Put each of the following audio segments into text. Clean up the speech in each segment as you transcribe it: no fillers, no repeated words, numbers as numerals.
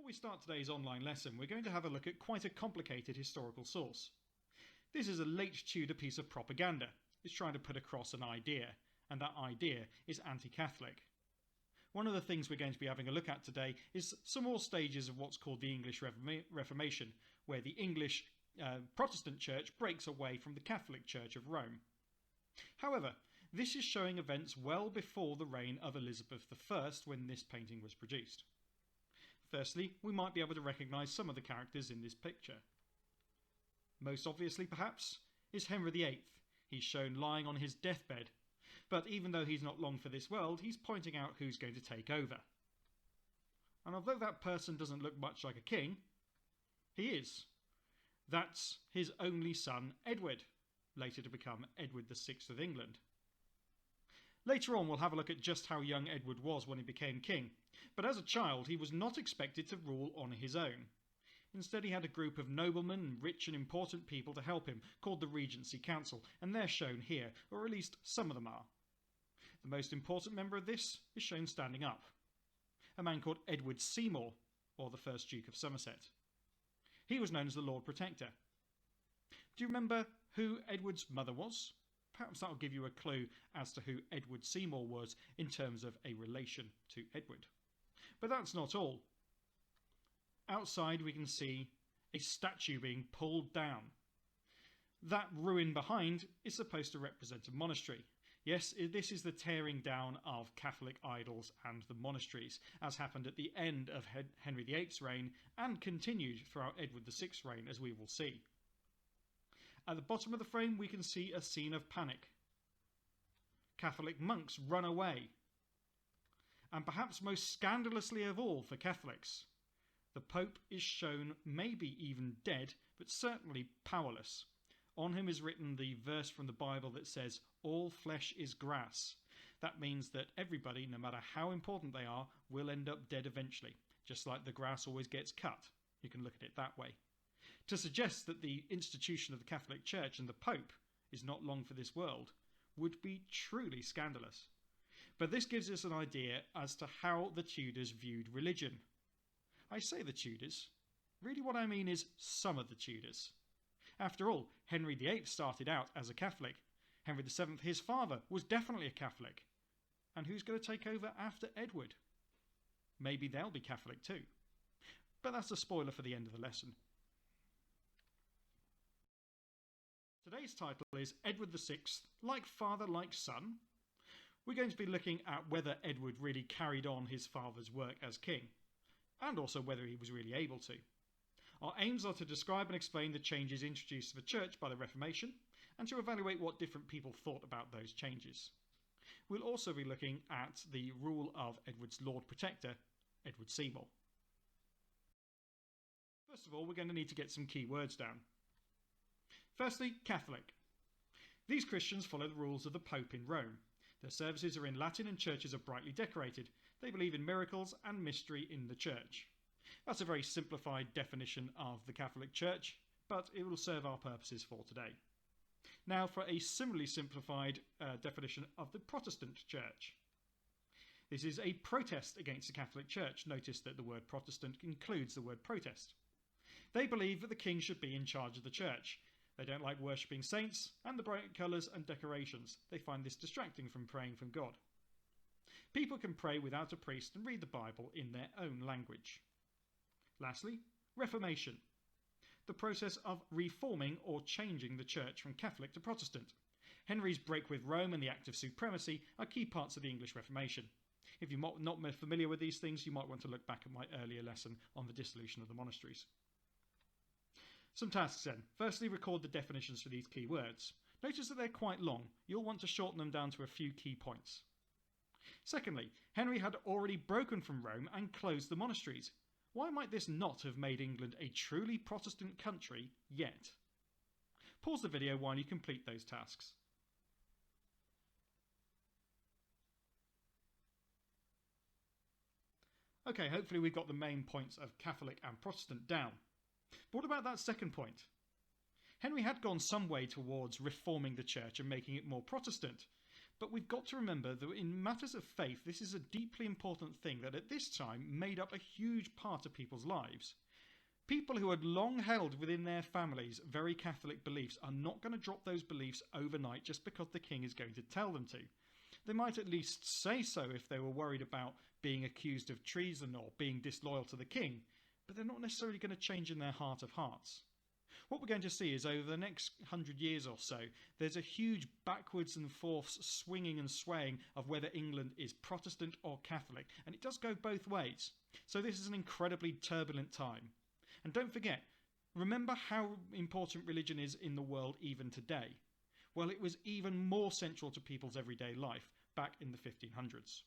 Before we start today's online lesson, we're going to have a look at quite a complicated historical source. This is a late Tudor piece of propaganda. It's trying to put across an idea, and that idea is anti-Catholic. One of the things we're going to be having a look at today is some more stages of what's called the English Reformation, where the English Protestant Church breaks away from the Catholic Church of Rome. However, this is showing events well before the reign of Elizabeth I when this painting was produced. Firstly, we might be able to recognise some of the characters in this picture. Most obviously, perhaps, is Henry VIII. He's shown lying on his deathbed, but even though he's not long for this world, he's pointing out who's going to take over. And although that person doesn't look much like a king, he is. That's his only son, Edward, later to become Edward VI of England. Later on, we'll have a look at just how young Edward was when he became king, but as a child he was not expected to rule on his own. Instead, he had a group of noblemen and rich and important people to help him, called the Regency Council, and they're shown here, or at least some of them are. The most important member of this is shown standing up, a man called Edward Seymour, or the first Duke of Somerset. He was known as the Lord Protector. Do you remember who Edward's mother was? Perhaps that'll give you a clue as to who Edward Seymour was in terms of a relation to Edward. But that's not all. Outside we can see a statue being pulled down. That ruin behind is supposed to represent a monastery. Yes, this is the tearing down of Catholic idols and the monasteries, as happened at the end of Henry VIII's reign and continued throughout Edward VI's reign, as we will see. At the bottom of the frame we can see a scene of panic. Catholic monks run away. And perhaps most scandalously of all for Catholics, the Pope is shown maybe even dead, but certainly powerless. On him is written the verse from the Bible that says, "All flesh is grass." That means that everybody, no matter how important they are, will end up dead eventually, just like the grass always gets cut. You can look at it that way. To suggest that the institution of the Catholic Church and the Pope is not long for this world would be truly scandalous. But this gives us an idea as to how the Tudors viewed religion. I say the Tudors. Really what I mean is some of the Tudors. After all, Henry VIII started out as a Catholic. Henry VII, his father, was definitely a Catholic. And who's going to take over after Edward? Maybe they'll be Catholic too. But that's a spoiler for the end of the lesson. Today's title is Edward VI, Like Father, Like Son. We're going to be looking at whether Edward really carried on his father's work as king, and also whether he was really able to. Our aims are to describe and explain the changes introduced to the Church by the Reformation, and to evaluate what different people thought about those changes. We'll also be looking at the rule of Edward's Lord Protector, Edward Seymour. First of all, we're going to need to get some key words down. Firstly, Catholic. These Christians follow the rules of the Pope in Rome. Their services are in Latin and churches are brightly decorated. They believe in miracles and mystery in the church. That's a very simplified definition of the Catholic Church, but it will serve our purposes for today. Now for a similarly simplified definition of the Protestant Church. This is a protest against the Catholic Church. Notice that the word Protestant includes the word protest. They believe that the king should be in charge of the church. They don't like worshipping saints and the bright colours and decorations. They find this distracting from praying from God. People can pray without a priest and read the Bible in their own language. Lastly, Reformation. The process of reforming or changing the church from Catholic to Protestant. Henry's break with Rome and the Act of Supremacy are key parts of the English Reformation. If you're not familiar with these things, you might want to look back at my earlier lesson on the dissolution of the monasteries. Some tasks then. Firstly, record the definitions for these key words. Notice that they're quite long. You'll want to shorten them down to a few key points. Secondly, Henry had already broken from Rome and closed the monasteries. Why might this not have made England a truly Protestant country yet? Pause the video while you complete those tasks. Okay, hopefully we've got the main points of Catholic and Protestant down. But what about that second point? Henry had gone some way towards reforming the church and making it more Protestant, But we've got to remember that in matters of faith, this is a deeply important thing that at this time made up a huge part of people's lives. People who had long held within their families very Catholic beliefs are not going to drop those beliefs overnight just because the king is going to tell them to. They might at least say so if they were worried about being accused of treason or being disloyal to the king, but they're not necessarily going to change in their heart of hearts. What we're going to see is over the next 100 years or so, there's a huge backwards and forths swinging and swaying of whether England is Protestant or Catholic, and it does go both ways. So this is an incredibly turbulent time. And don't forget, remember how important religion is in the world even today. Well, it was even more central to people's everyday life back in the 1500s.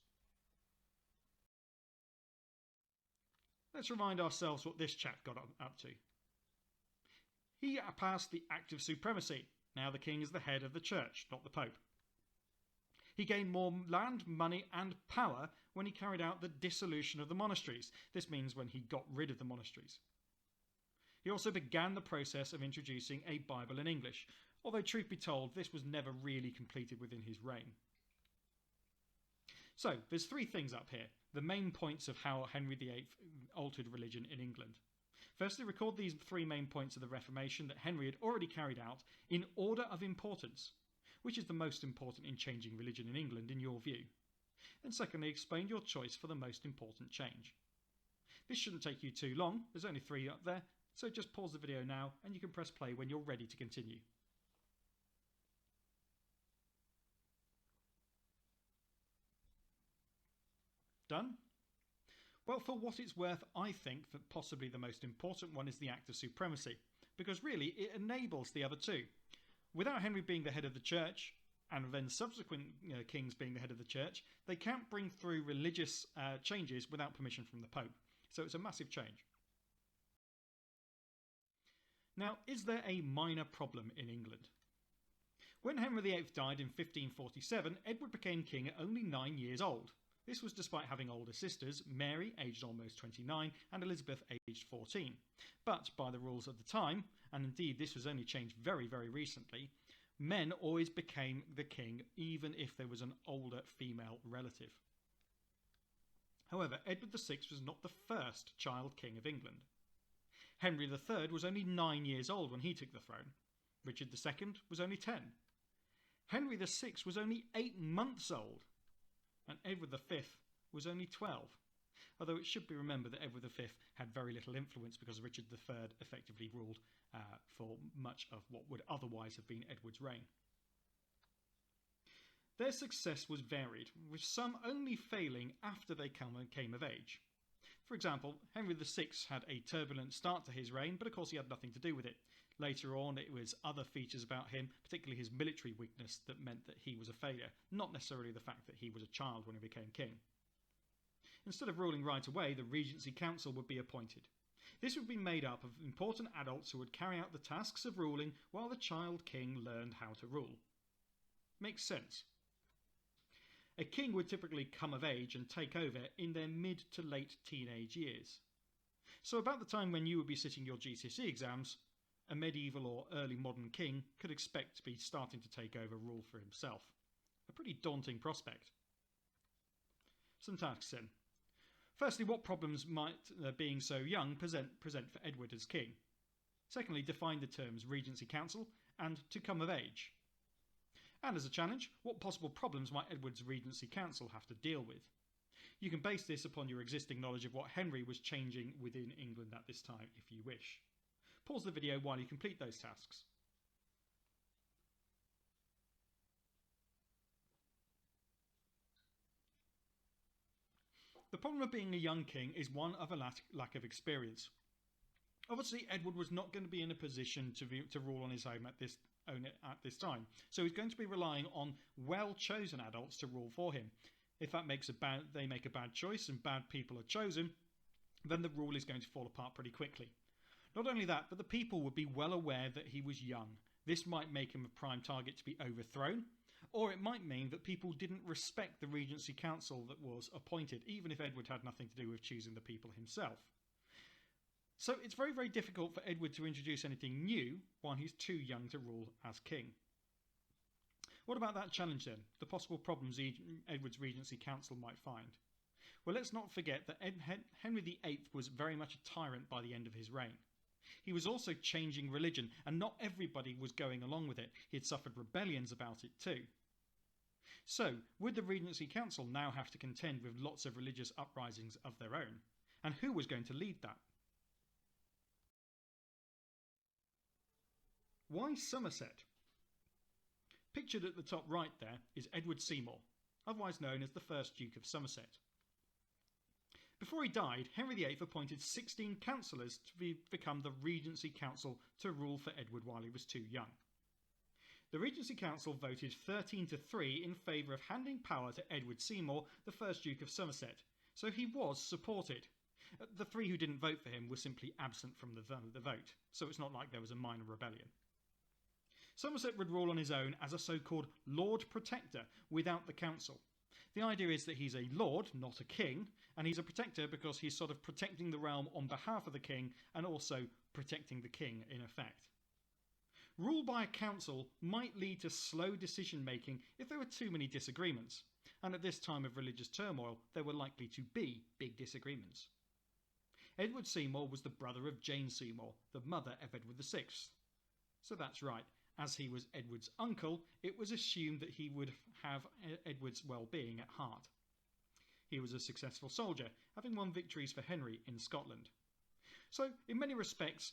Let's remind ourselves what this chap got up to. He passed the Act of Supremacy. Now the king is the head of the church, not the pope. He gained more land, money and power when he carried out the dissolution of the monasteries. This means when he got rid of the monasteries. He also began the process of introducing a Bible in English, although truth be told, this was never really completed within his reign. So, there's three things up here, the main points of how Henry VIII altered religion in England. Firstly, record these three main points of the Reformation that Henry had already carried out in order of importance. Which is the most important in changing religion in England, in your view? And secondly, explain your choice for the most important change. This shouldn't take you too long, there's only three up there, so just pause the video now and you can press play when you're ready to continue. Done? Well, for what it's worth, I think that possibly the most important one is the Act of Supremacy, because really it enables the other two. Without Henry being the head of the church, and then subsequent kings being the head of the church, they can't bring through religious changes without permission from the Pope. So it's a massive change. Now, is there a minor problem in England? When Henry VIII died in 1547, Edward became king at only 9 years old. This was despite having older sisters, Mary, aged almost 29, and Elizabeth, aged 14. But by the rules of the time, and indeed this was only changed very, very recently, men always became the king even if there was an older female relative. However, Edward VI was not the first child king of England. Henry III was only 9 years old when he took the throne. Richard II was only 10. Henry VI was only 8 months old. And Edward V was only 12. Although it should be remembered that Edward V had very little influence because Richard III effectively ruled for much of what would otherwise have been Edward's reign. Their success was varied, with some only failing after they came of age. For example, Henry VI had a turbulent start to his reign, but of course he had nothing to do with it. Later on, it was other features about him, particularly his military weakness, that meant that he was a failure, not necessarily the fact that he was a child when he became king. Instead of ruling right away, the Regency Council would be appointed. This would be made up of important adults who would carry out the tasks of ruling while the child king learned how to rule. Makes sense. A king would typically come of age and take over in their mid to late teenage years. So about the time when you would be sitting your GCSE exams, a medieval or early modern king could expect to be starting to take over rule for himself. A pretty daunting prospect. Some tasks then. Firstly, what problems might being so young present for Edward as king? Secondly, define the terms Regency Council and to come of age. And as a challenge, what possible problems might Edward's Regency Council have to deal with? You can base this upon your existing knowledge of what Henry was changing within England at this time if you wish. Pause the video while you complete those tasks. The problem of being a young king is one of a lack of experience. Obviously, Edward was not going to be in a position to rule on his own at this time, so he's going to be relying on well-chosen adults to rule for him. If that they make a bad choice and bad people are chosen, then the rule is going to fall apart pretty quickly. Not only that, but the people would be well aware that he was young. This might make him a prime target to be overthrown, or it might mean that people didn't respect the Regency Council that was appointed, even if Edward had nothing to do with choosing the people himself. So it's very, very difficult for Edward to introduce anything new while he's too young to rule as king. What about that challenge then? The possible problems Edward's Regency Council might find? Well, let's not forget that Henry VIII was very much a tyrant by the end of his reign. He was also changing religion, and not everybody was going along with it. He had suffered rebellions about it too. So, would the Regency Council now have to contend with lots of religious uprisings of their own? And who was going to lead that? Why Somerset? Pictured at the top right there is Edward Seymour, otherwise known as the first Duke of Somerset. Before he died, Henry VIII appointed 16 councillors to become the Regency Council to rule for Edward while he was too young. The Regency Council voted 13-3 in favour of handing power to Edward Seymour, the first Duke of Somerset, so he was supported. The 3 who didn't vote for him were simply absent from the vote, so it's not like there was a minor rebellion. Somerset would rule on his own as a so-called Lord Protector without the council. The idea is that he's a lord, not a king, and he's a protector because he's sort of protecting the realm on behalf of the king and also protecting the king in effect. Rule by a council might lead to slow decision making if there were too many disagreements, and at this time of religious turmoil there were likely to be big disagreements. Edward Seymour was the brother of Jane Seymour, the mother of Edward VI. So that's right, as he was Edward's uncle, it was assumed that he would have Edward's well-being at heart. He was a successful soldier, having won victories for Henry in Scotland. So, in many respects,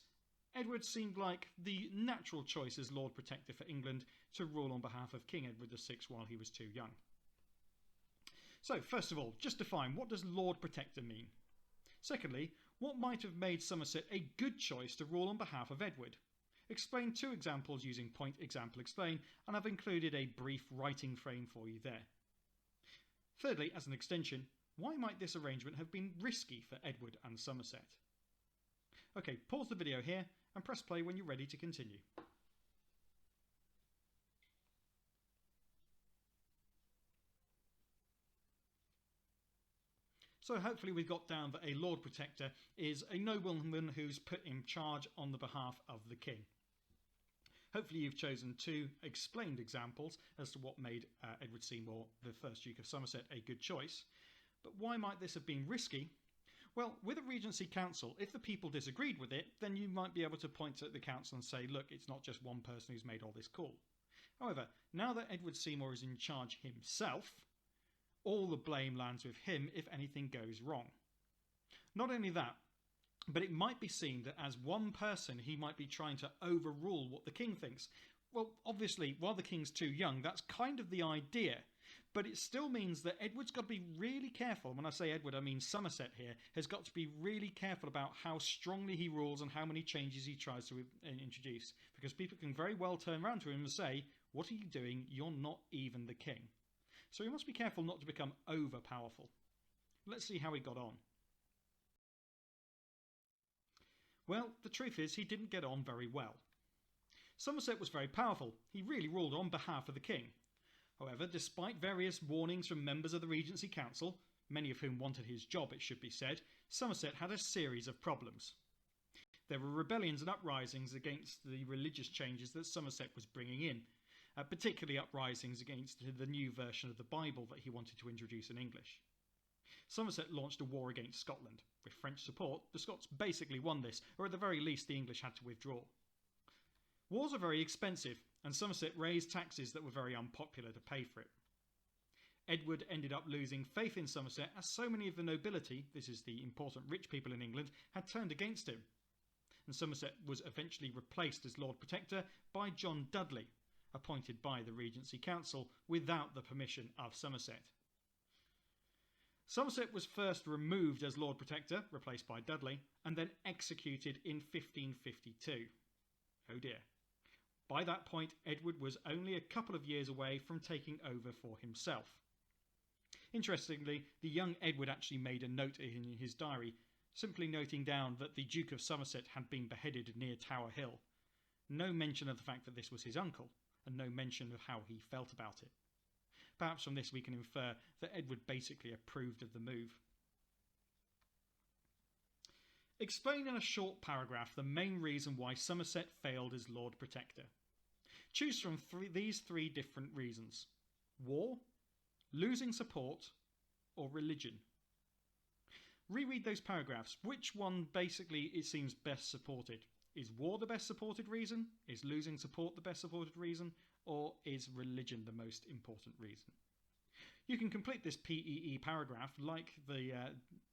Edward seemed like the natural choice as Lord Protector for England to rule on behalf of King Edward VI while he was too young. So, first of all, just define, what does Lord Protector mean? Secondly, what might have made Somerset a good choice to rule on behalf of Edward? Explain 2 examples using point, example, explain, and I've included a brief writing frame for you there. Thirdly, as an extension, why might this arrangement have been risky for Edward and Somerset? Okay, pause the video here and press play when you're ready to continue. So hopefully we've got down that a Lord Protector is a nobleman who's put in charge on the behalf of the king. Hopefully you've chosen 2 explained examples as to what made Edward Seymour, the first Duke of Somerset, a good choice. But why might this have been risky? Well, with a Regency Council, if the people disagreed with it, then you might be able to point at the council and say, look, it's not just one person who's made all this call. However, now that Edward Seymour is in charge himself, all the blame lands with him if anything goes wrong. Not only that, but it might be seen that as one person he might be trying to overrule what the king thinks. Well, obviously, while the king's too young, that's kind of the idea. But it still means that Edward's got to be really careful. When I say Edward, I mean Somerset here, has got to be really careful about how strongly he rules and how many changes he tries to introduce. Because people can very well turn around to him and say, what are you doing? You're not even the king. So he must be careful not to become over-powerful. Let's see how he got on. Well, the truth is he didn't get on very well. Somerset was very powerful. He really ruled on behalf of the king. However, despite various warnings from members of the Regency Council, many of whom wanted his job, it should be said, Somerset had a series of problems. There were rebellions and uprisings against the religious changes that Somerset was bringing in, particularly uprisings against the new version of the Bible that he wanted to introduce in English. Somerset launched a war against Scotland. With French support, the Scots basically won this, or at the very least the English had to withdraw. Wars are very expensive, and Somerset raised taxes that were very unpopular to pay for it. Edward ended up losing faith in Somerset as so many of the nobility, this is the important rich people in England, had turned against him. And Somerset was eventually replaced as Lord Protector by John Dudley, appointed by the Regency Council without the permission of Somerset. Somerset was first removed as Lord Protector, replaced by Dudley, and then executed in 1552. Oh dear. By that point, Edward was only a couple of years away from taking over for himself. Interestingly, the young Edward actually made a note in his diary, simply noting down that the Duke of Somerset had been beheaded near Tower Hill. No mention of the fact that this was his uncle, and no mention of how he felt about it. Perhaps from this we can infer that Edward basically approved of the move. Explain in a short paragraph the main reason why Somerset failed as Lord Protector. Choose from these three different reasons: war, losing support, or religion. Reread those paragraphs. Which one basically it seems best supported? Is war the best supported reason? Is losing support the best supported reason? Or is religion the most important reason? You can complete this PEE paragraph like the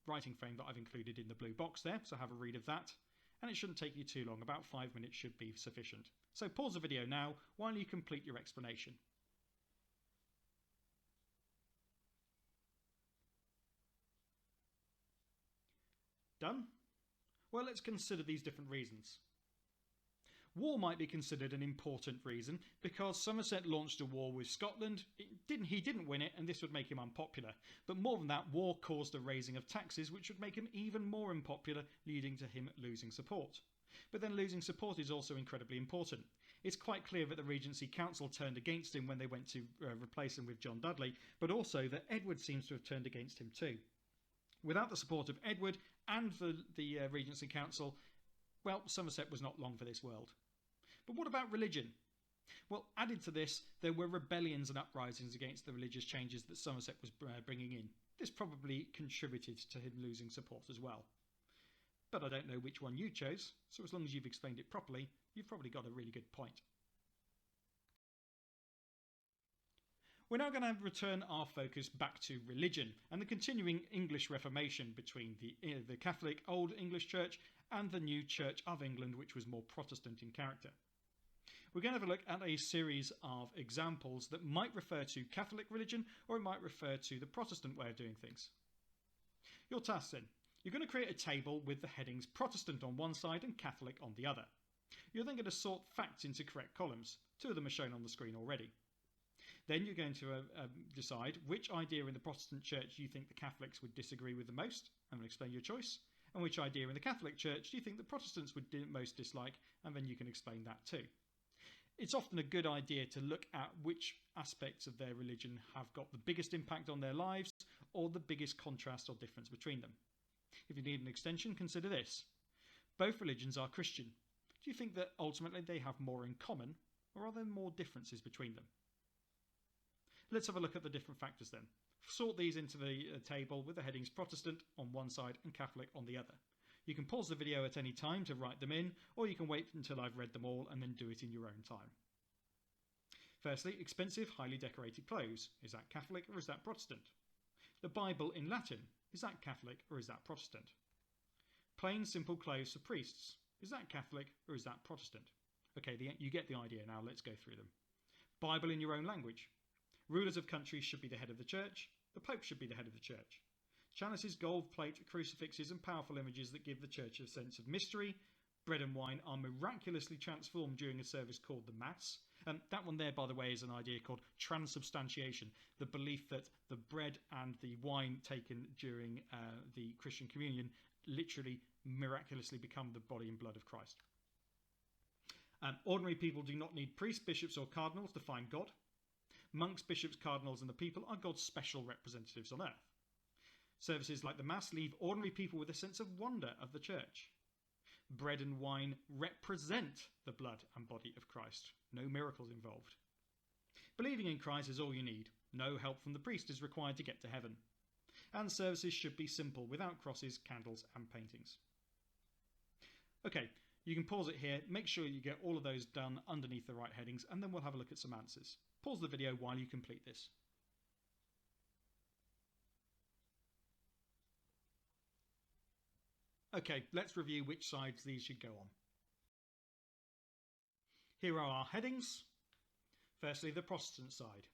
writing frame that I've included in the blue box there, so have a read of that. And it shouldn't take you too long, about 5 minutes should be sufficient. So pause the video now while you complete your explanation. Done? Well, let's consider these different reasons. War might be considered an important reason because Somerset launched a war with Scotland. He didn't win it, and this would make him unpopular. But more than that, war caused a raising of taxes, which would make him even more unpopular, leading to him losing support. But then losing support is also incredibly important. It's quite clear that the Regency Council turned against him when they went to replace him with John Dudley, but also that Edward seems to have turned against him too. Without the support of Edward and the Regency Council, well, Somerset was not long for this world. But what about religion? Well, added to this, there were rebellions and uprisings against the religious changes that Somerset was bringing in. This probably contributed to him losing support as well. But I don't know which one you chose, so as long as you've explained it properly, you've probably got a really good point. We're now going to return our focus back to religion and the continuing English Reformation between the Catholic Old English Church and the new Church of England, which was more Protestant in character. We're going to have a look at a series of examples that might refer to Catholic religion or it might refer to the Protestant way of doing things. Your task then. You're going to create a table with the headings Protestant on one side and Catholic on the other. You're then going to sort facts into correct columns. 2 of them are shown on the screen already. Then you're going to decide which idea in the Protestant Church you think the Catholics would disagree with the most, and explain your choice, and which idea in the Catholic Church do you think the Protestants would most dislike, and then you can explain that too. It's often a good idea to look at which aspects of their religion have got the biggest impact on their lives, or the biggest contrast or difference between them. If you need an extension, consider this. Both religions are Christian. Do you think that ultimately they have more in common, or are there more differences between them? Let's have a look at the different factors then. Sort these into the table with the headings Protestant on one side and Catholic on the other. You can pause the video at any time to write them in, or you can wait until I've read them all and then do it in your own time. Firstly, expensive, highly decorated clothes. Is that Catholic or is that Protestant? The Bible in Latin. Is that Catholic or is that Protestant? Plain, simple clothes for priests. Is that Catholic or is that Protestant? Okay, you get the idea now. Let's go through them. Bible in your own language. Rulers of countries should be the head of the church. The Pope should be the head of the church. Chalices, gold plate, crucifixes and powerful images that give the church a sense of mystery. Bread and wine are miraculously transformed during a service called the Mass. That one there, by the way, is an idea called transubstantiation, the belief that the bread and the wine taken during the Christian communion literally miraculously become the body and blood of Christ. Ordinary people do not need priests, bishops or cardinals to find God. Monks, bishops, cardinals and the people are God's special representatives on earth. Services like the Mass leave ordinary people with a sense of wonder of the church. Bread and wine represent the blood and body of Christ. No miracles involved. Believing in Christ is all you need. No help from the priest is required to get to heaven. And services should be simple, without crosses, candles and paintings. Okay, you can pause it here. Make sure you get all of those done underneath the right headings, and then we'll have a look at some answers. Pause the video while you complete this. Okay, let's review which sides these should go on. Here are our headings. Firstly, the Protestant side.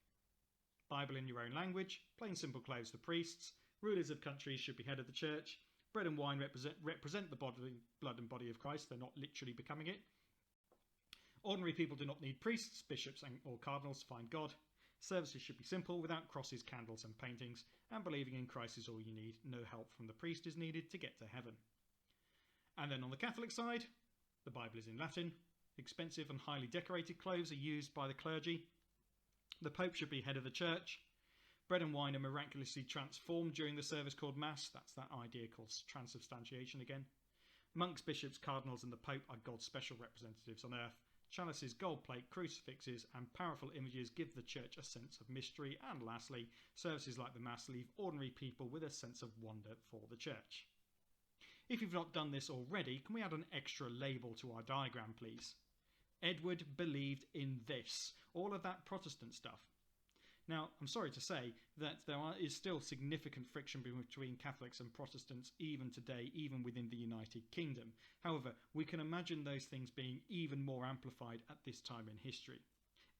Bible in your own language, plain simple clothes for priests, rulers of countries should be head of the church, bread and wine represent the blood and body of Christ, they're not literally becoming it. Ordinary people do not need priests, bishops or cardinals to find God. Services should be simple, without crosses, candles and paintings, and believing in Christ is all you need. No help from the priest is needed to get to heaven. And then on the Catholic side, the Bible is in Latin. Expensive and highly decorated clothes are used by the clergy. The Pope should be head of the church. Bread and wine are miraculously transformed during the service called Mass. That's that idea called transubstantiation again. Monks, bishops, cardinals and the Pope are God's special representatives on earth. Chalices, gold plate, crucifixes and powerful images give the church a sense of mystery, and lastly, services like the Mass leave ordinary people with a sense of wonder for the church. If you've not done this already, can we add an extra label to our diagram, please? Edward believed in this, all of that Protestant stuff. Now, I'm sorry to say that there is still significant friction between Catholics and Protestants even today, even within the United Kingdom. However, we can imagine those things being even more amplified at this time in history.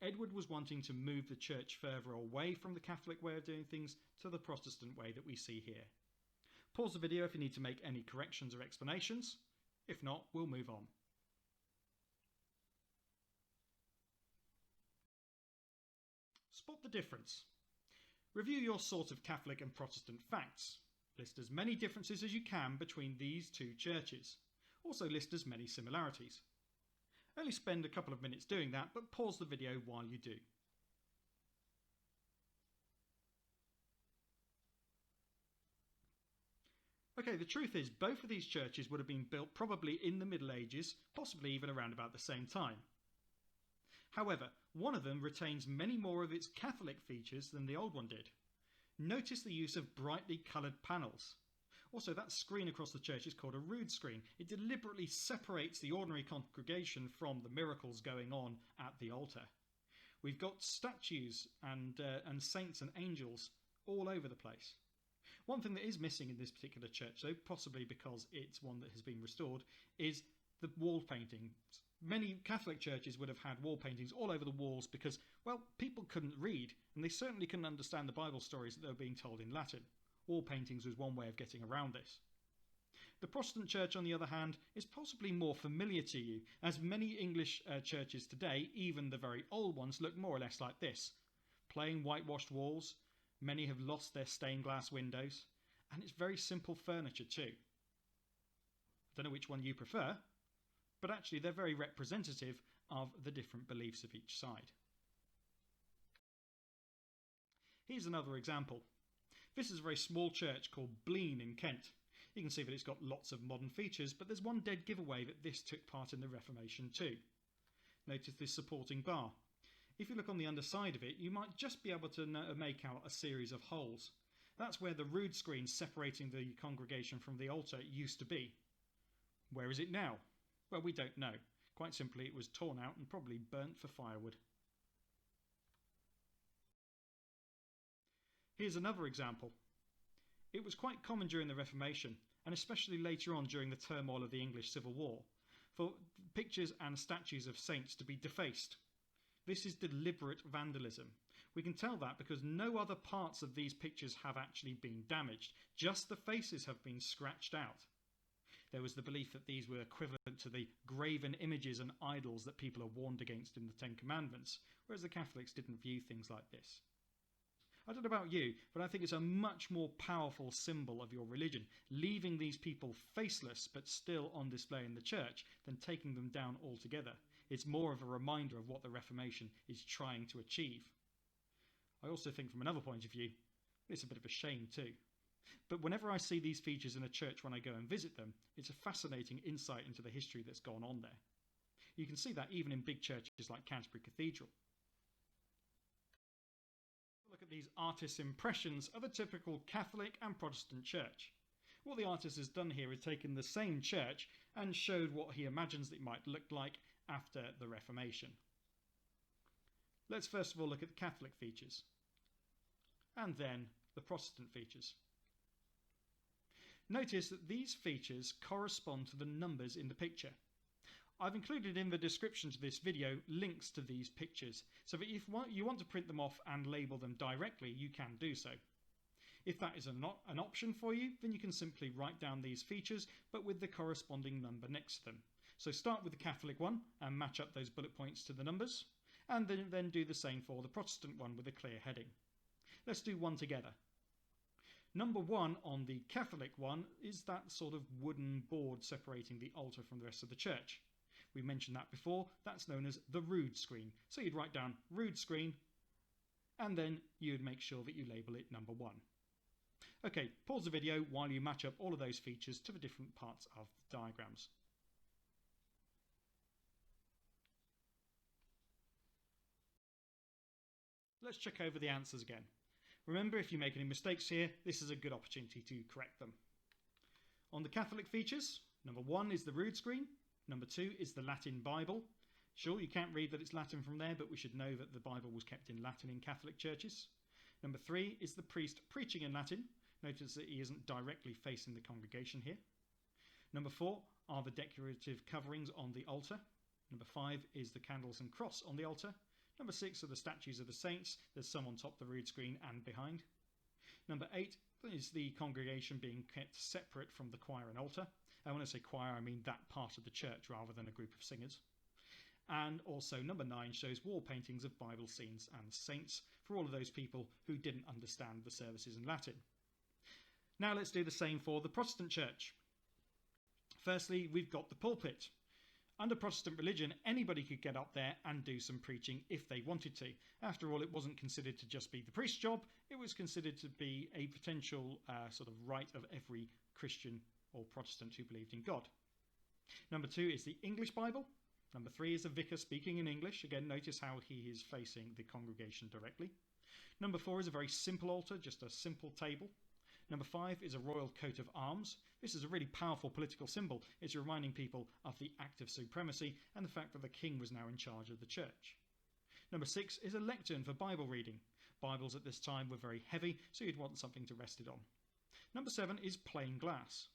Edward was wanting to move the church further away from the Catholic way of doing things to the Protestant way that we see here. Pause the video if you need to make any corrections or explanations. If not, we'll move on. Spot the difference. Review your sort of Catholic and Protestant facts. List as many differences as you can between these two churches. Also list as many similarities. Only spend a couple of minutes doing that, but pause the video while you do. Okay, the truth is both of these churches would have been built probably in the Middle Ages, possibly even around about the same time. However, one of them retains many more of its Catholic features than the old one did. Notice the use of brightly coloured panels. Also, that screen across the church is called a rood screen. It deliberately separates the ordinary congregation from the miracles going on at the altar. We've got statues and saints and angels all over the place. One thing that is missing in this particular church, though, possibly because it's one that has been restored, is the wall paintings. Many Catholic churches would have had wall paintings all over the walls because, well, people couldn't read, and they certainly couldn't understand the Bible stories that they were being told in Latin. Wall paintings was one way of getting around this. The Protestant church, on the other hand, is possibly more familiar to you, as many English churches today, even the very old ones, look more or less like this. Plain whitewashed walls, many have lost their stained glass windows, and it's very simple furniture too. I don't know which one you prefer, but actually they're very representative of the different beliefs of each side. Here's another example. This is a very small church called Blean in Kent. You can see that it's got lots of modern features, but there's one dead giveaway that this took part in the Reformation too. Notice this supporting bar. If you look on the underside of it, you might just be able to make out a series of holes. That's where the rood screen separating the congregation from the altar used to be. Where is it now? Well, we don't know. Quite simply, it was torn out and probably burnt for firewood. Here's another example. It was quite common during the Reformation, and especially later on during the turmoil of the English Civil War, for pictures and statues of saints to be defaced. This is deliberate vandalism. We can tell that because no other parts of these pictures have actually been damaged. Just the faces have been scratched out. There was the belief that these were equivalent to the graven images and idols that people are warned against in the Ten Commandments, whereas the Catholics didn't view things like this. I don't know about you, but I think it's a much more powerful symbol of your religion, leaving these people faceless but still on display in the church, than taking them down altogether. It's more of a reminder of what the Reformation is trying to achieve. I also think from another point of view, it's a bit of a shame too. But whenever I see these features in a church when I go and visit them, it's a fascinating insight into the history that's gone on there. You can see that even in big churches like Canterbury Cathedral. Look at these artists' impressions of a typical Catholic and Protestant church. What the artist has done here is taken the same church and showed what he imagines it might look like after the Reformation. Let's first of all look at the Catholic features, and then the Protestant features. Notice that these features correspond to the numbers in the picture. I've included in the description to this video links to these pictures, so that if you want to print them off and label them directly, you can do so. If that is not an option for you, then you can simply write down these features, but with the corresponding number next to them. So start with the Catholic one and match up those bullet points to the numbers, and then do the same for the Protestant one with a clear heading. Let's do one together. Number 1 on the Catholic one is that sort of wooden board separating the altar from the rest of the church. We mentioned that before, that's known as the rood screen. So you'd write down rood screen, and then you'd make sure that you label it number 1. Okay, pause the video while you match up all of those features to the different parts of the diagrams. Let's check over the answers again. Remember, if you make any mistakes here, this is a good opportunity to correct them. On the Catholic features, number 1 is the rood screen. Number 2 is the Latin Bible. Sure, you can't read that it's Latin from there, but we should know that the Bible was kept in Latin in Catholic churches. Number 3 is the priest preaching in Latin. Notice that he isn't directly facing the congregation here. Number 4 are the decorative coverings on the altar. Number 5 is the candles and cross on the altar. Number 6 are the statues of the saints. There's some on top of the rood screen and behind. Number 8 is the congregation being kept separate from the choir and altar. And when I say choir, I mean that part of the church rather than a group of singers. And also number 9 shows wall paintings of Bible scenes and saints for all of those people who didn't understand the services in Latin. Now let's do the same for the Protestant church. Firstly, we've got the pulpit. Under Protestant religion, anybody could get up there and do some preaching if they wanted to. After all, it wasn't considered to just be the priest's job, it was considered to be a potential sort of right of every Christian or Protestant who believed in God. Number 2 is the English Bible. Number 3 is the vicar speaking in English. Again, notice how he is facing the congregation directly. Number 4 is a very simple altar, just a simple table. Number 5 is a royal coat of arms. This is a really powerful political symbol. It's reminding people of the act of supremacy and the fact that the king was now in charge of the church. Number 6 is a lectern for Bible reading. Bibles at this time were very heavy, so you'd want something to rest it on. Number 7 is plain glass.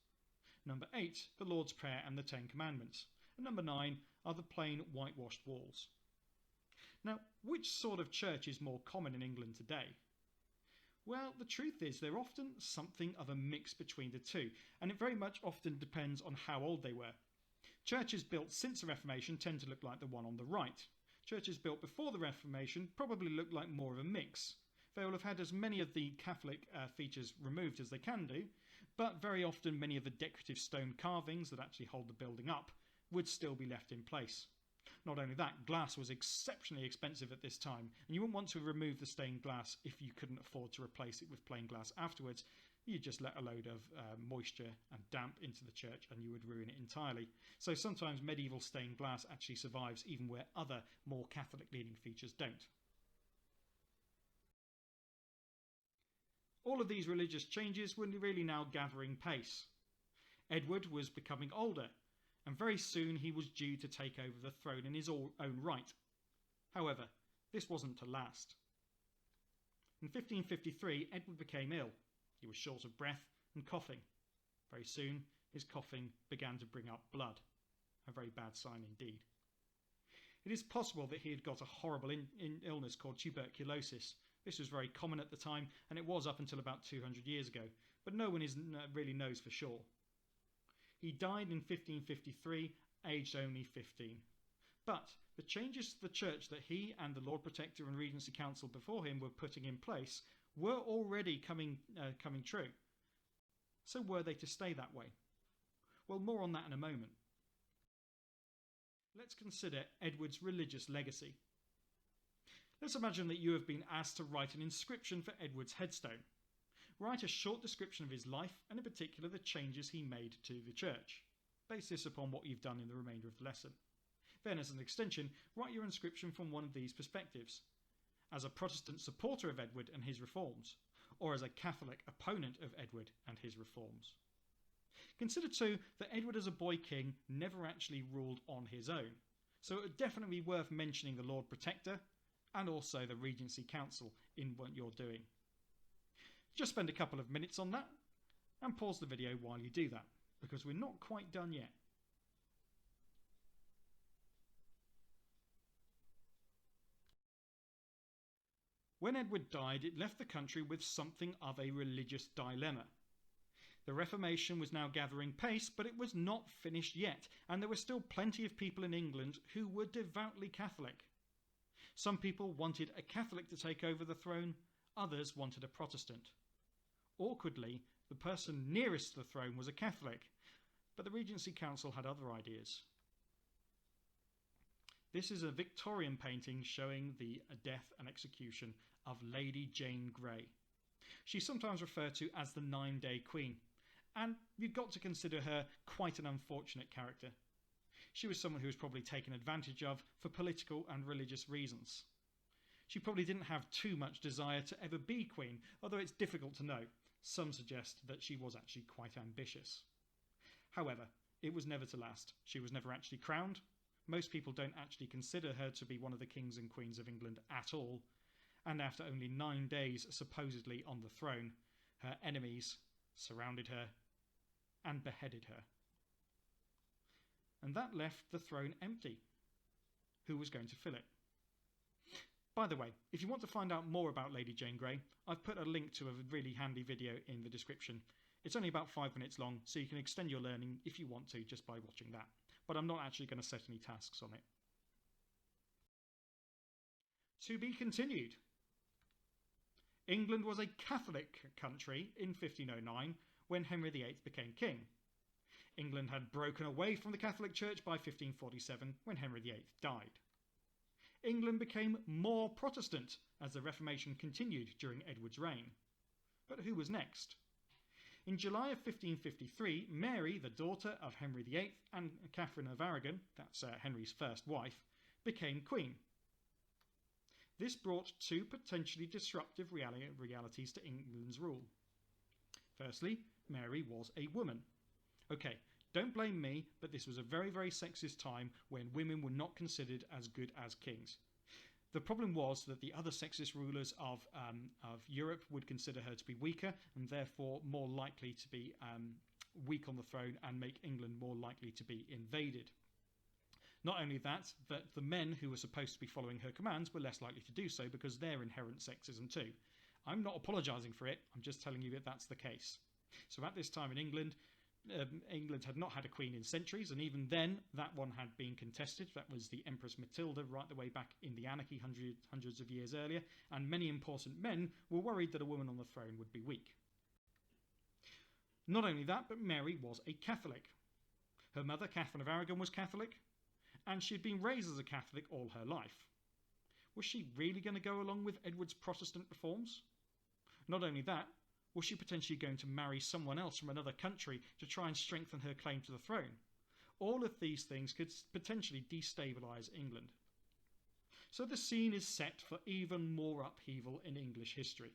Number 8, the Lord's Prayer and the 10 Commandments. And number 9 are the plain whitewashed walls. Now, which sort of church is more common in England today? Well, the truth is they're often something of a mix between the two, and it very much often depends on how old they were. Churches built since the Reformation tend to look like the one on the right. Churches built before the Reformation probably look like more of a mix. They will have had as many of the Catholic features removed as they can do, but very often many of the decorative stone carvings that actually hold the building up would still be left in place. Not only that, glass was exceptionally expensive at this time, and you wouldn't want to remove the stained glass if you couldn't afford to replace it with plain glass afterwards. You'd just let a load of moisture and damp into the church and you would ruin it entirely. So sometimes medieval stained glass actually survives even where other more Catholic leaning features don't. All of these religious changes were really now gathering pace. Edward was becoming older, and very soon he was due to take over the throne in his own right. However, this wasn't to last. In 1553, Edward became ill. He was short of breath and coughing. Very soon, his coughing began to bring up blood. A very bad sign indeed. It is possible that he had got a horrible illness called tuberculosis. This was very common at the time, and it was up until about 200 years ago, but no one really knows for sure. He died in 1553, aged only 15. But the changes to the church that he and the Lord Protector and Regency Council before him were putting in place were already coming true. So were they to stay that way? Well, more on that in a moment. Let's consider Edward's religious legacy. Let's imagine that you have been asked to write an inscription for Edward's headstone. Write a short description of his life and in particular the changes he made to the church. Base this upon what you've done in the remainder of the lesson. Then as an extension, write your inscription from one of these perspectives. As a Protestant supporter of Edward and his reforms, or as a Catholic opponent of Edward and his reforms. Consider too that Edward as a boy king never actually ruled on his own, so it would definitely be worth mentioning the Lord Protector and also the Regency Council in what you're doing. Just spend a couple of minutes on that and pause the video while you do that, because we're not quite done yet. When Edward died, it left the country with something of a religious dilemma. The Reformation was now gathering pace, but it was not finished yet, and there were still plenty of people in England who were devoutly Catholic. Some people wanted a Catholic to take over the throne, others wanted a Protestant. Awkwardly, the person nearest to the throne was a Catholic, but the Regency Council had other ideas. This is a Victorian painting showing the death and execution of Lady Jane Grey. She's sometimes referred to as the 9-Day Queen, and you've got to consider her quite an unfortunate character. She was someone who was probably taken advantage of for political and religious reasons. She probably didn't have too much desire to ever be queen, although it's difficult to know. Some suggest that she was actually quite ambitious. However, it was never to last. She was never actually crowned. Most people don't actually consider her to be one of the kings and queens of England at all. And after only 9 days supposedly on the throne, her enemies surrounded her and beheaded her. And that left the throne empty. Who was going to fill it? By the way, if you want to find out more about Lady Jane Grey, I've put a link to a really handy video in the description. It's only about 5 minutes long, so you can extend your learning if you want to just by watching that. But I'm not actually going to set any tasks on it. To be continued. England was a Catholic country in 1509 when Henry VIII became king. England had broken away from the Catholic Church by 1547 when Henry VIII died. England became more Protestant as the Reformation continued during Edward's reign. But who was next? In July of 1553, Mary, the daughter of Henry VIII and Catherine of Aragon, that's Henry's first wife, became queen. This brought two potentially disruptive realities to England's rule. Firstly, Mary was a woman. Okay, don't blame me, but this was a very, very sexist time when women were not considered as good as kings. The problem was that the other sexist rulers of Europe would consider her to be weaker and therefore more likely to be weak on the throne and make England more likely to be invaded. Not only that, but the men who were supposed to be following her commands were less likely to do so because they're inherent sexism too. I'm not apologising for it, I'm just telling you that that's the case. So at this time in England, England had not had a queen in centuries, and even then that one had been contested. That was the Empress Matilda right the way back in the anarchy hundreds of years earlier, and many important men were worried that a woman on the throne would be weak. Not only that, but Mary was a Catholic. Her mother, Catherine of Aragon, was Catholic, and she had been raised as a Catholic all her life. Was she really going to go along with Edward's Protestant reforms? Not only that, was she potentially going to marry someone else from another country to try and strengthen her claim to the throne? All of these things could potentially destabilise England. So the scene is set for even more upheaval in English history.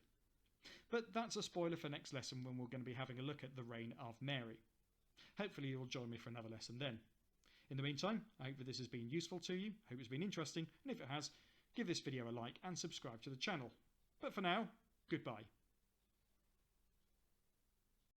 But that's a spoiler for next lesson when we're going to be having a look at the reign of Mary. Hopefully you'll join me for another lesson then. In the meantime, I hope that this has been useful to you, I hope it's been interesting, and if it has, give this video a like and subscribe to the channel. But for now, goodbye.